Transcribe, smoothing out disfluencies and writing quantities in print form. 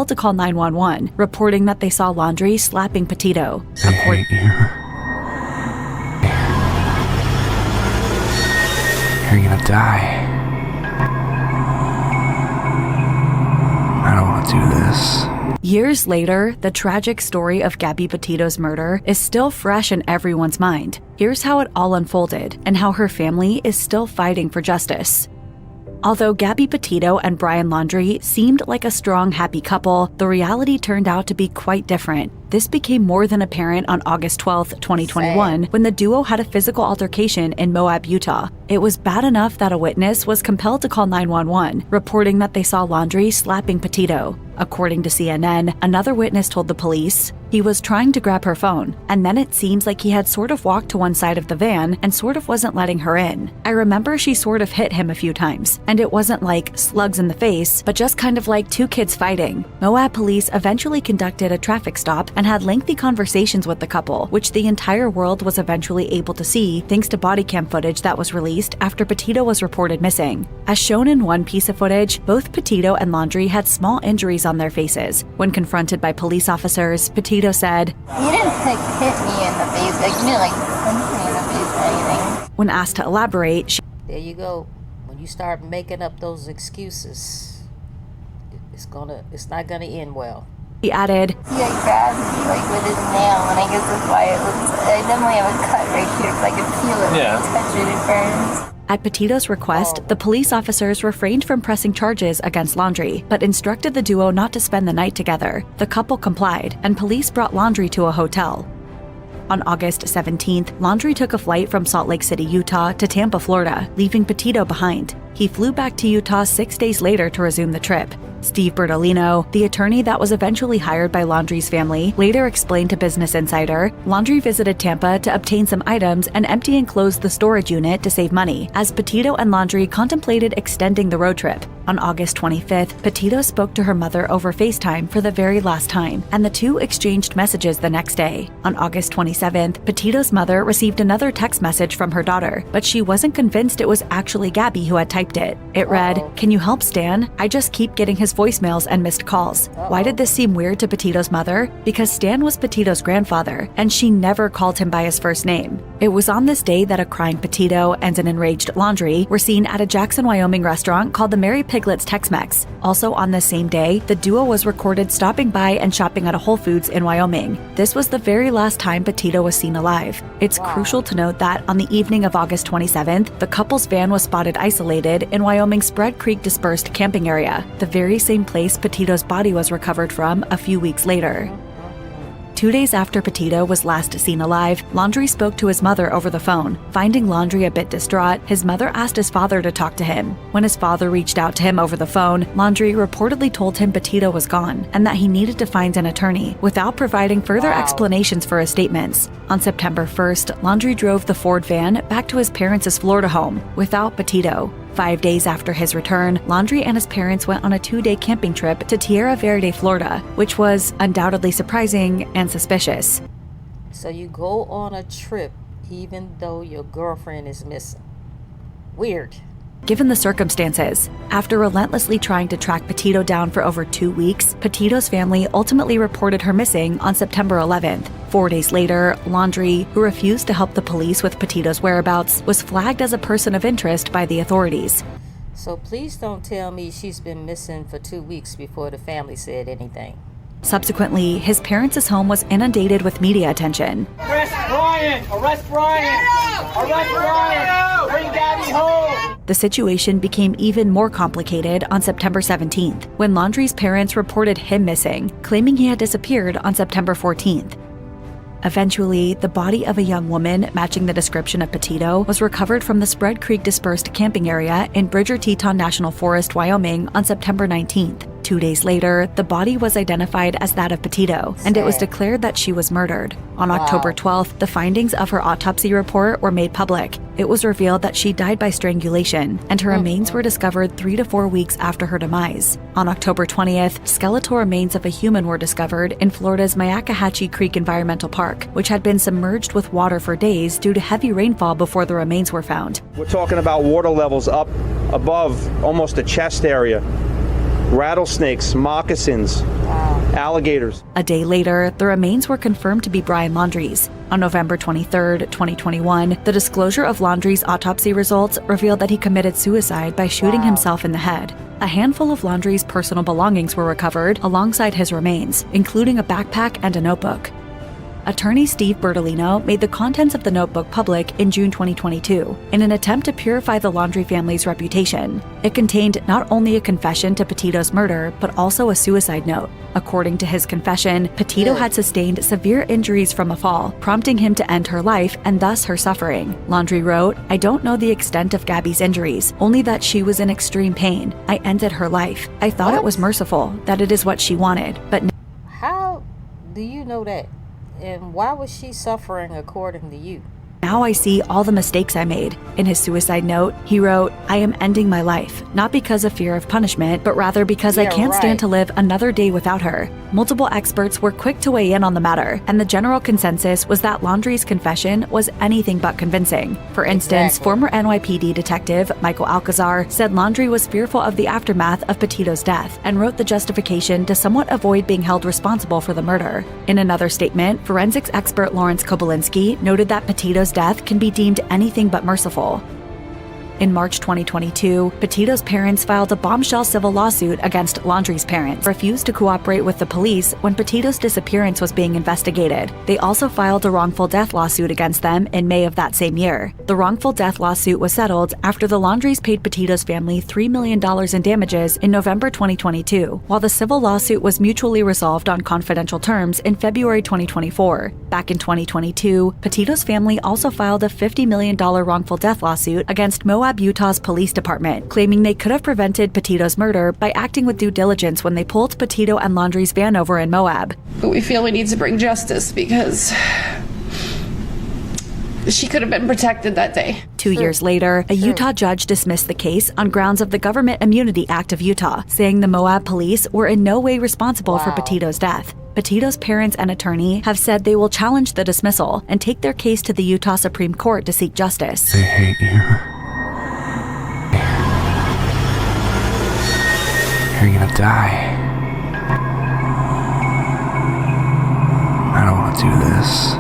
to call 911, reporting that they saw Laundrie slapping Petito. You're gonna die. I don't want to do this. Years later, the tragic story of Gabby Petito's murder is still fresh in everyone's mind. Here's how it all unfolded and how her family is still fighting for justice. Although Gabby Petito and Brian Laundrie seemed like a strong, happy couple, the reality turned out to be quite different. This became more than apparent on August 12, 2021, when the duo had a physical altercation in Moab, Utah. It was bad enough that a witness was compelled to call 911, reporting that they saw Laundrie slapping Petito. According to CNN, another witness told the police he was trying to grab her phone, and then it seems like he had sort of walked to one side of the van and sort of wasn't letting her in. I remember she sort of hit him a few times, and it wasn't like slugs in the face, but just kind of like two kids fighting. Moab police eventually conducted a traffic stop and had lengthy conversations with the couple, which the entire world was eventually able to see thanks to body cam footage that was released after Petito was reported missing. As shown in one piece of footage, both Petito and Laundrie had small injuries on their faces. When confronted by police officers, Petito said, "You didn't hit me in the face, you didn't punch me in the face or anything." When asked to elaborate, there you go. When you start making up those excuses, it's not gonna end well. He added, "He grabbed me with his nail, and I guess that's why I definitely have a cut right here because I can feel it when I touch it, it burns." At Petito's request, the police officers refrained from pressing charges against Laundrie, but instructed the duo not to spend the night together. The couple complied, and police brought Laundrie to a hotel. On August 17th, Laundrie took a flight from Salt Lake City, Utah to Tampa, Florida, leaving Petito behind. He flew back to Utah 6 days later to resume the trip. Steve Bertolino, the attorney that was eventually hired by Laundrie's family, later explained to Business Insider, Laundrie visited Tampa to obtain some items and empty and close the storage unit to save money, as Petito and Laundrie contemplated extending the road trip. On August 25th, Petito spoke to her mother over FaceTime for the very last time, and the two exchanged messages the next day. On August 27th, Petito's mother received another text message from her daughter, but she wasn't convinced it was actually Gabby who had typed it. It read, "Can you help Stan? I just keep getting his voicemails and missed calls." Why did this seem weird to Petito's mother? Because Stan was Petito's grandfather, and she never called him by his first name. It was on this day that a crying Petito and an enraged Laundrie were seen at a Jackson, Wyoming restaurant called the Mary Piglet's Tex-Mex. Also on this same day, the duo was recorded stopping by and shopping at a Whole Foods in Wyoming. This was the very last time Petito was seen alive. It's crucial to note that on the evening of August 27th, the couple's van was spotted isolated in Wyoming's Spread Creek dispersed camping area, the very same place Petito's body was recovered from a few weeks later. 2 days after Petito was last seen alive, Laundrie spoke to his mother over the phone. Finding Laundrie a bit distraught, his mother asked his father to talk to him. When his father reached out to him over the phone, Laundrie reportedly told him Petito was gone and that he needed to find an attorney, without providing further explanations for his statements. On September 1st, Laundrie drove the Ford van back to his parents' Florida home without Petito. 5 days after his return, Laundrie and his parents went on a 2-day camping trip to Tierra Verde, Florida, which was undoubtedly surprising and suspicious. So you go on a trip even though your girlfriend is missing. Weird. Given the circumstances, after relentlessly trying to track Petito down for over 2 weeks, Petito's family ultimately reported her missing on September 11th. 4 days later, Laundrie, who refused to help the police with Petito's whereabouts, was flagged as a person of interest by the authorities. So please don't tell me she's been missing for 2 weeks before the family said anything. Subsequently, his parents' home was inundated with media attention. Arrest Brian! Arrest Brian! Arrest Brian! Bring Gabby home! The situation became even more complicated on September 17th, when Laundrie's parents reported him missing, claiming he had disappeared on September 14th. Eventually, the body of a young woman matching the description of Petito was recovered from the Spread Creek dispersed camping area in Bridger-Teton National Forest, Wyoming on September 19th. 2 days later, the body was identified as that of Petito, and it was declared that she was murdered. On October 12th, the findings of her autopsy report were made public. It was revealed that she died by strangulation, and her remains were discovered 3 to 4 weeks after her demise. On October 20th, skeletal remains of a human were discovered in Florida's Myakkahatchee Creek Environmental Park, which had been submerged with water for days due to heavy rainfall before the remains were found. We're talking about water levels up above almost the chest area, rattlesnakes, moccasins, alligators. A day later, the remains were confirmed to be Brian Laundrie's. On November 23, 2021, the disclosure of Laundrie's autopsy results revealed that he committed suicide by shooting himself in the head. A handful of Laundrie's personal belongings were recovered alongside his remains, including a backpack and a notebook. Attorney Steve Bertolino made the contents of the notebook public in June 2022 in an attempt to purify the Laundrie family's reputation. It contained not only a confession to Petito's murder, but also a suicide note. According to his confession, Petito had sustained severe injuries from a fall, prompting him to end her life and thus her suffering. Laundrie wrote, "I don't know the extent of Gabby's injuries, only that she was in extreme pain. I ended her life. I thought it was merciful, that it is what she wanted, but..." How do you know that? And why was she suffering according to you? "Now I see all the mistakes I made." In his suicide note, he wrote, "I am ending my life, not because of fear of punishment, but rather because I can't stand to live another day without her." Multiple experts were quick to weigh in on the matter, and the general consensus was that Laundrie's confession was anything but convincing. For instance, former NYPD detective Michael Alcazar said Laundrie was fearful of the aftermath of Petito's death and wrote the justification to somewhat avoid being held responsible for the murder. In another statement, forensics expert Lawrence Kobylinski noted that Petito's death can be deemed anything but merciful. In March 2022, Petito's parents filed a bombshell civil lawsuit against Laundrie's parents, refused to cooperate with the police when Petito's disappearance was being investigated. They also filed a wrongful death lawsuit against them in May of that same year. The wrongful death lawsuit was settled after the Laundries paid Petito's family $3 million in damages in November 2022, while the civil lawsuit was mutually resolved on confidential terms in February 2024. Back in 2022, Petito's family also filed a $50 million wrongful death lawsuit against Moab, Utah's police department, claiming they could have prevented Petito's murder by acting with due diligence when they pulled Petito and Laundrie's van over in Moab. But we feel we need to bring justice because she could have been protected that day. 2 years later, a Utah judge dismissed the case on grounds of the Government Immunity Act of Utah, saying the Moab police were in no way responsible for Petito's death. Petito's parents and attorney have said they will challenge the dismissal and take their case to the Utah Supreme Court to seek justice. They hate you. You're gonna die. I don't want to do this.